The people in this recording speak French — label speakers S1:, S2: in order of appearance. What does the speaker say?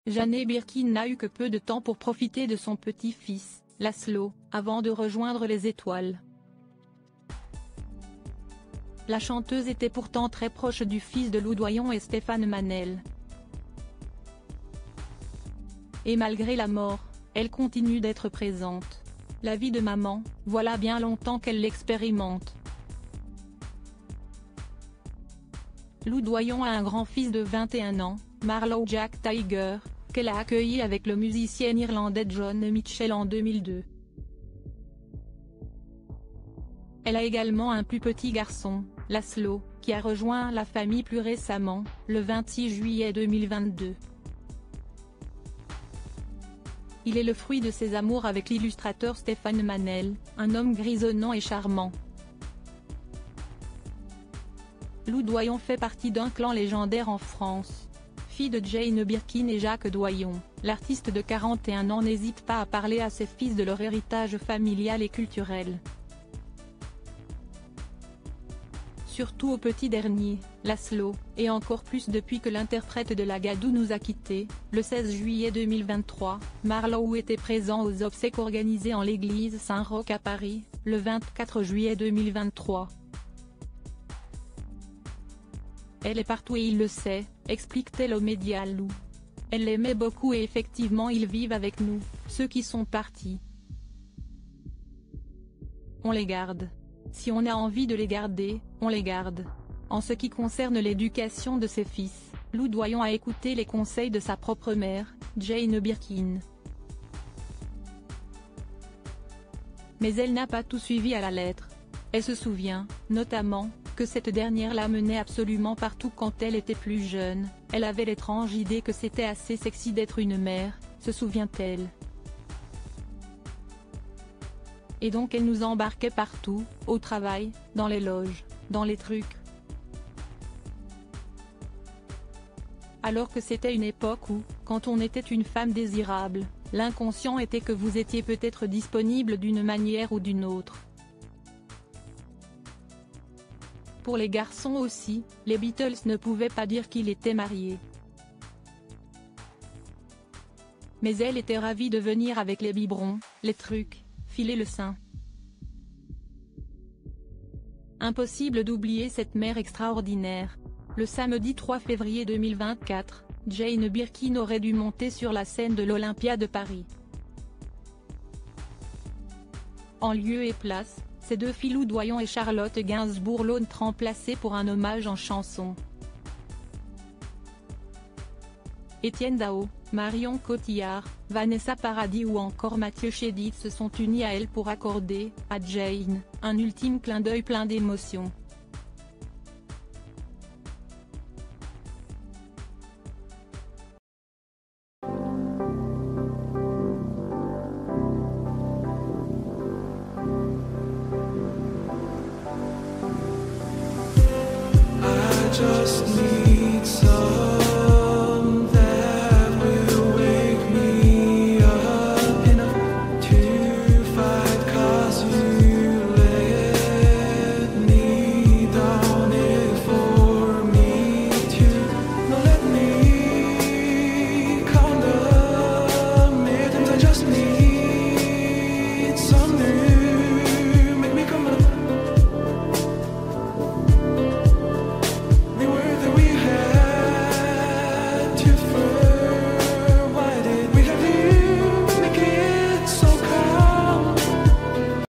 S1: Jane Birkin n'a eu que peu de temps pour profiter de son petit-fils, Laszlo, avant de rejoindre les étoiles. La chanteuse était pourtant très proche du fils de Lou Doyon et Stéphane Manel. Et malgré la mort, elle continue d'être présente. La vie de maman, voilà bien longtemps qu'elle l'expérimente. Lou Doyon a un grand-fils de 21 ans, Marlowe Jack Tiger, qu'elle a accueilli avec le musicien irlandais John Mitchell en 2002. Elle a également un plus petit garçon, Laszlo, qui a rejoint la famille plus récemment, le 26 juillet 2022. Il est le fruit de ses amours avec l'illustrateur Stéphane Manel, un homme grisonnant et charmant. Lou Doyon fait partie d'un clan légendaire en France. Fille de Jane Birkin et Jacques Doyon, l'artiste de 41 ans n'hésite pas à parler à ses fils de leur héritage familial et culturel. Surtout au petit dernier, Laszlo, et encore plus depuis que l'interprète de la Gadoue nous a quittés, le 16 juillet 2023, Marlowe était présent aux obsèques organisées en l'église Saint-Roch à Paris, le 24 juillet 2023. Elle est partout et il le sait, explique-t-elle aux médias Lou. Elle l'aimait beaucoup et effectivement ils vivent avec nous, ceux qui sont partis. On les garde. Si on a envie de les garder, on les garde. En ce qui concerne l'éducation de ses fils, Lou Doyon a écouté les conseils de sa propre mère, Jane Birkin. Mais elle n'a pas tout suivi à la lettre. Elle se souvient, notamment, que cette dernière la menait absolument partout quand elle était plus jeune. Elle avait l'étrange idée que c'était assez sexy d'être une mère, se souvient-elle. Et donc elle nous embarquait partout, au travail, dans les loges, dans les trucs. Alors que c'était une époque où, quand on était une femme désirable, l'inconscient était que vous étiez peut-être disponible d'une manière ou d'une autre. Pour les garçons aussi, les Beatles ne pouvaient pas dire qu'il était marié. Mais elle était ravie de venir avec les biberons, les trucs, filer le sein. Impossible d'oublier cette mère extraordinaire. Le samedi 3 février 2024, Jane Birkin aurait dû monter sur la scène de l'Olympia de Paris. En lieu et place, ses deux filles Lou Doyon et Charlotte Gainsbourg l'ont remplacée pour un hommage en chanson. Étienne Dao, Marion Cotillard, Vanessa Paradis ou encore Mathieu Chédid se sont unis à elle pour accorder, à Jane, un ultime clin d'œil plein d'émotions.
S2: Just